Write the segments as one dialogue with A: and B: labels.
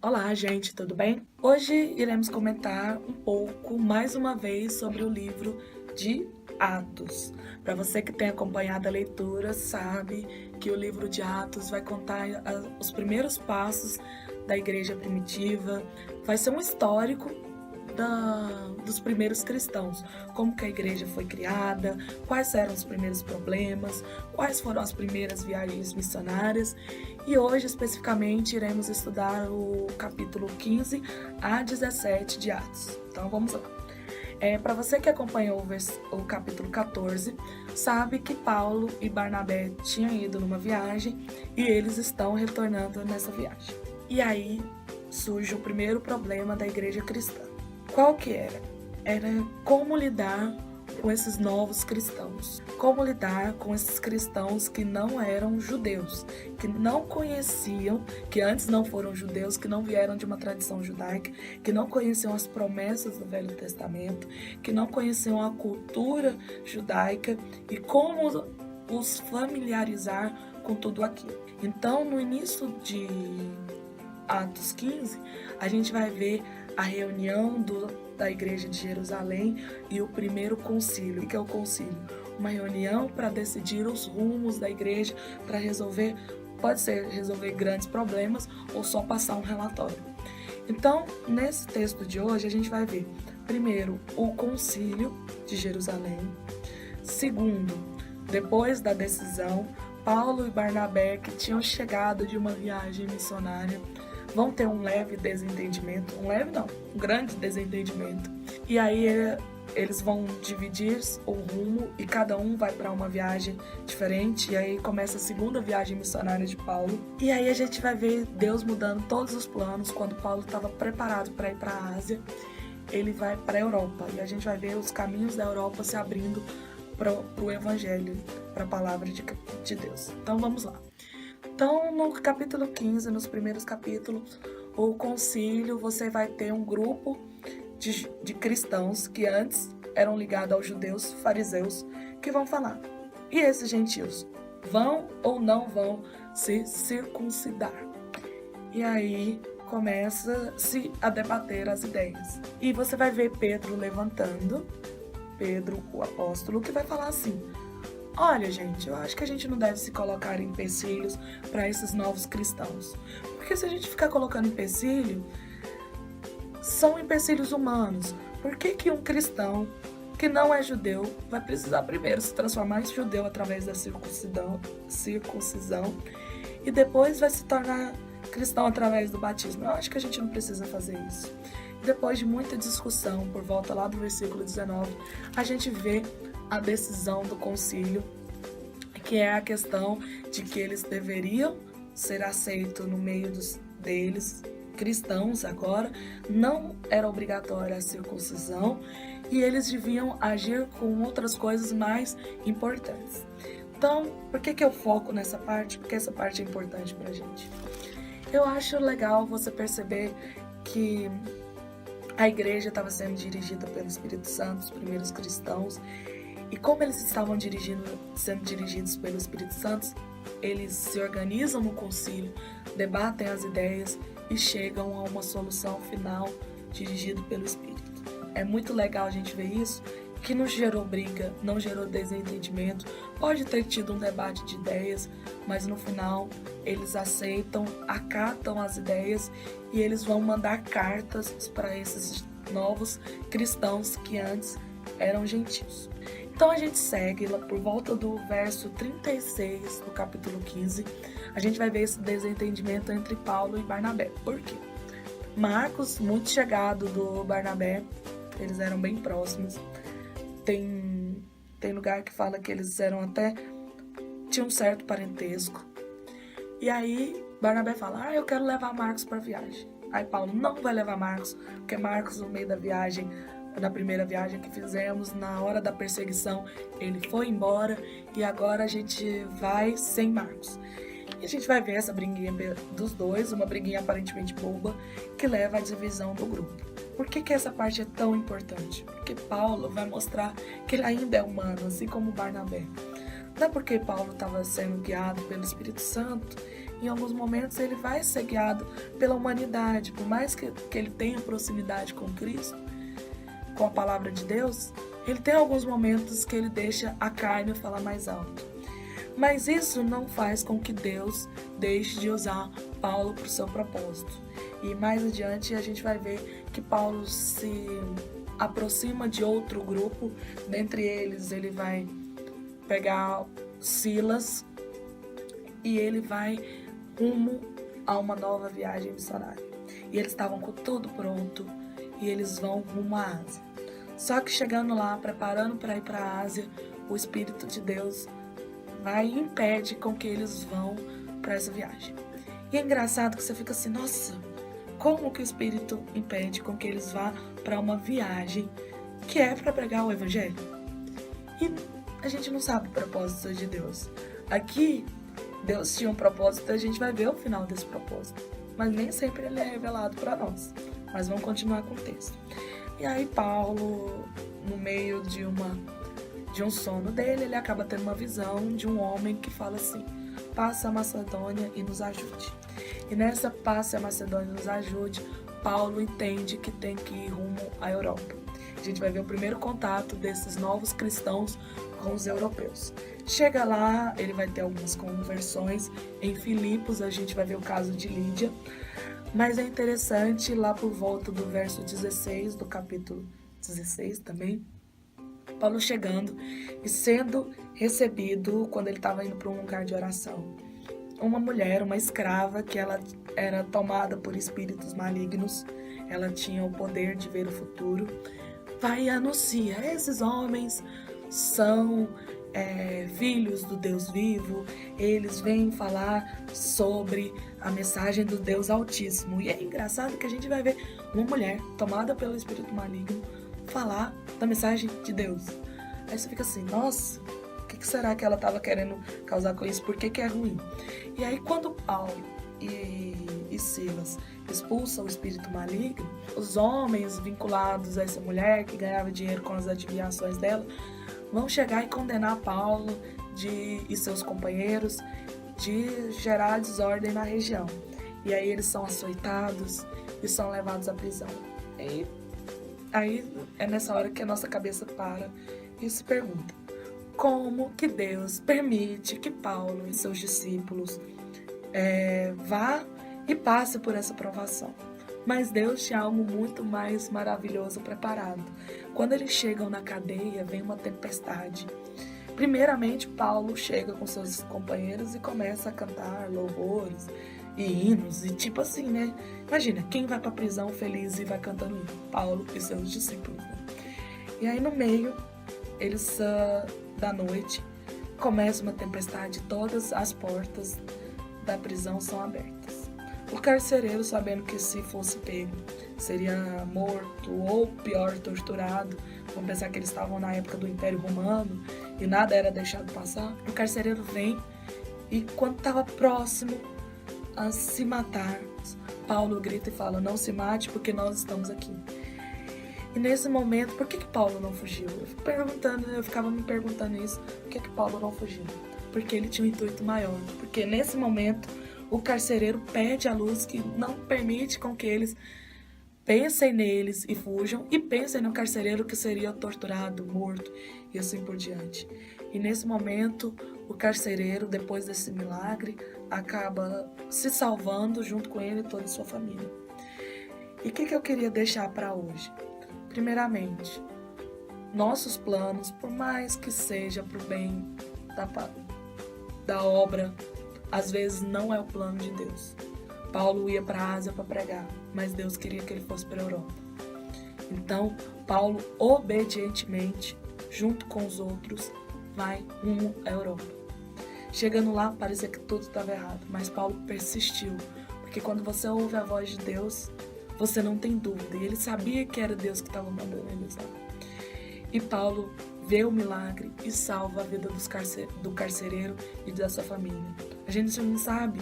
A: Olá, gente, tudo bem? Hoje iremos comentar um pouco, mais uma vez, sobre o livro de Atos. Para você que tem acompanhado a leitura, sabe que o livro de Atos vai contar os primeiros passos da igreja primitiva, vai ser um histórico dos primeiros cristãos, como que a igreja foi criada, quais eram os primeiros problemas, quais foram as primeiras viagens missionárias. E hoje, especificamente, iremos estudar o capítulo 15 a 17 de Atos. Então, vamos lá. Para você que acompanhou o capítulo 14, sabe que Paulo e Barnabé tinham ido numa viagem e eles estão retornando nessa viagem. E aí surge o primeiro problema da igreja cristã. Qual que era? Era como lidar com esses novos cristãos. Como lidar com esses cristãos que não eram judeus, que não conheciam, que antes não foram judeus, que não vieram de uma tradição judaica, que não conheciam as promessas do Velho Testamento, que não conheciam a cultura judaica e como os familiarizar com tudo aquilo. Então, no início de Atos 15, a gente vai ver a reunião da igreja de Jerusalém e o primeiro concílio. O que é o concílio? Uma reunião para decidir os rumos da igreja, para resolver, pode ser resolver grandes problemas ou só passar um relatório. Então, nesse texto de hoje, a gente vai ver, primeiro, o concílio de Jerusalém. Segundo, depois da decisão, Paulo e Barnabé, que tinham chegado de uma viagem missionária, vão ter um leve desentendimento, um grande desentendimento. E aí eles vão dividir o rumo e cada um vai para uma viagem diferente. E aí começa a segunda viagem missionária de Paulo. E aí a gente vai ver Deus mudando todos os planos. Quando Paulo estava preparado para ir para a Ásia, ele vai para a Europa. E a gente vai ver os caminhos da Europa se abrindo para o Evangelho, para a palavra de Deus. Então vamos lá. Então, no capítulo 15, nos primeiros capítulos, o concílio, você vai ter um grupo de cristãos que antes eram ligados aos judeus fariseus, que vão falar: e esses gentios, vão ou não vão se circuncidar? E aí começa-se a debater as ideias. E você vai ver Pedro levantando, Pedro, o apóstolo, que vai falar assim: olha, gente, eu acho que a gente não deve se colocar empecilhos para esses novos cristãos. Porque se a gente ficar colocando empecilho, são empecilhos humanos. Por que um cristão que não é judeu vai precisar primeiro se transformar em judeu através da circuncisão e depois vai se tornar cristão através do batismo? Eu acho que a gente não precisa fazer isso. Depois de muita discussão, por volta lá do versículo 19, a gente vê a decisão do concílio, que é a questão de que eles deveriam ser aceitos no meio deles, cristãos agora, não era obrigatória a circuncisão e eles deviam agir com outras coisas mais importantes. Então, por que eu foco nessa parte? Porque essa parte é importante pra gente. Eu acho legal você perceber que a igreja estava sendo dirigida pelo Espírito Santo, os primeiros cristãos, e como eles estavam sendo dirigidos pelo Espírito Santo, eles se organizam no concílio, debatem as ideias e chegam a uma solução final dirigida pelo Espírito. É muito legal a gente ver isso, que não gerou briga, não gerou desentendimento. Pode ter tido um debate de ideias, mas no final eles aceitam, acatam as ideias e eles vão mandar cartas para esses novos cristãos que antes eram gentios. Então a gente segue lá por volta do verso 36 do capítulo 15, a gente vai ver esse desentendimento entre Paulo e Barnabé. Por quê? Marcos, muito chegado do Barnabé, eles eram bem próximos. Tem lugar que fala que eles tinham um certo parentesco. E aí Barnabé fala: eu quero levar Marcos para a viagem. Aí Paulo não vai levar Marcos, porque Marcos, no meio da viagem, na primeira viagem que fizemos, na hora da perseguição, ele foi embora e agora a gente vai sem Marcos. E a gente vai ver essa briguinha dos dois, uma briguinha aparentemente boba, que leva à divisão do grupo. Por que essa parte é tão importante? Porque Paulo vai mostrar que ele ainda é humano, assim como Barnabé. Não é porque Paulo estava sendo guiado pelo Espírito Santo em alguns momentos ele vai ser guiado pela humanidade. Por mais que ele tenha proximidade com Cristo, com a palavra de Deus, ele tem alguns momentos que ele deixa a carne falar mais alto. Mas isso não faz com que Deus deixe de usar Paulo para o seu propósito. E mais adiante a gente vai ver que Paulo se aproxima de outro grupo. Dentre eles ele vai pegar Silas e ele vai rumo a uma nova viagem missionária. E eles estavam com tudo pronto e eles vão rumo à Ásia. Só que chegando lá, preparando para ir para a Ásia, o Espírito de Deus vai e impede com que eles vão para essa viagem. E é engraçado que você fica assim, nossa, como que o Espírito impede com que eles vá para uma viagem que é para pregar o Evangelho? E a gente não sabe o propósito de Deus. Aqui, Deus tinha um propósito e a gente vai ver o final desse propósito. Mas nem sempre ele é revelado para nós. Mas vamos continuar com o texto. E aí Paulo, no meio de um sono dele, ele acaba tendo uma visão de um homem que fala assim, passe a Macedônia e nos ajude. E nessa passe a Macedônia e nos ajude, Paulo entende que tem que ir rumo à Europa. A gente vai ver o primeiro contato desses novos cristãos com os europeus. Chega lá, ele vai ter algumas conversões. Em Filipos, a gente vai ver o caso de Lídia. Mas é interessante, lá por volta do verso 16, do capítulo 16 também, Paulo chegando e sendo recebido quando ele estava indo para um lugar de oração. Uma mulher, uma escrava, que ela era tomada por espíritos malignos, ela tinha o poder de ver o futuro, vai e anuncia, esses homens são filhos do Deus vivo, eles vêm falar sobre a mensagem do Deus Altíssimo. E é engraçado que a gente vai ver uma mulher tomada pelo espírito maligno falar da mensagem de Deus. Aí você fica assim, nossa, o que será que ela estava querendo causar com isso? Por que é ruim? E aí quando Paulo e Silas expulsam o espírito maligno, os homens vinculados a essa mulher que ganhava dinheiro com as adivinhações dela, vão chegar e condenar Paulo e seus companheiros de gerar desordem na região. E aí eles são açoitados e são levados à prisão. E aí é nessa hora que a nossa cabeça para e se pergunta, como que Deus permite que Paulo e seus discípulos vá e passe por essa provação? Mas Deus tinha algo muito mais maravilhoso preparado. Quando eles chegam na cadeia, vem uma tempestade. Primeiramente, Paulo chega com seus companheiros e começa a cantar louvores e hinos. E tipo assim, né? Imagina, quem vai pra prisão feliz e vai cantando hino? Paulo e seus discípulos, né? E aí no meio, da noite, começa uma tempestade. Todas as portas da prisão são abertas. O carcereiro, sabendo que se fosse pego, seria morto ou pior, torturado. Vamos pensar que eles estavam na época do Império Romano e nada era deixado passar. O carcereiro vem e quando estava próximo a se matar, Paulo grita e fala, não se mate porque nós estamos aqui. E nesse momento, por que Paulo não fugiu? Eu ficava me perguntando isso, por que Paulo não fugiu? Porque ele tinha um intuito maior. Porque nesse momento, o carcereiro perde a luz que não permite com que eles pensem neles e fujam, e pensem no carcereiro que seria torturado, morto, e assim por diante. E nesse momento, o carcereiro, depois desse milagre, acaba se salvando junto com ele e toda a sua família. E o que eu queria deixar para hoje? Primeiramente, nossos planos, por mais que seja para o bem da obra, às vezes não é o plano de Deus. Paulo ia para a Ásia para pregar, mas Deus queria que ele fosse para a Europa. Então, Paulo, obedientemente, junto com os outros, vai rumo à Europa. Chegando lá, parecia que tudo estava errado, mas Paulo persistiu, porque quando você ouve a voz de Deus, você não tem dúvida, e ele sabia que era Deus que estava mandando ele usar. E Paulo vê o milagre e salva a vida do carcereiro e da sua família. A gente não sabe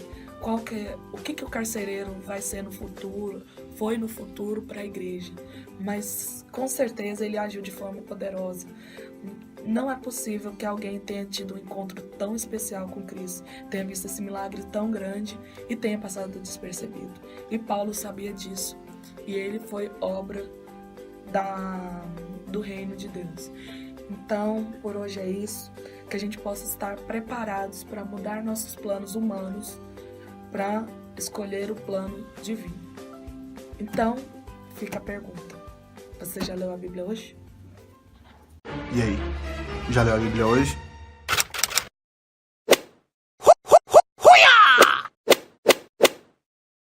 A: o que o carcereiro vai ser no futuro, foi no futuro para a igreja, mas com certeza ele agiu de forma poderosa. não é possível que alguém tenha tido um encontro tão especial com Cristo, tenha visto esse milagre tão grande e tenha passado despercebido. E Paulo sabia disso. E ele foi obra do reino de Deus. Então, por hoje é isso. Que a gente possa estar preparados para mudar nossos planos humanos para escolher o plano divino. Então, fica a pergunta. Você já leu a Bíblia hoje?
B: E aí, já leu a Bíblia hoje?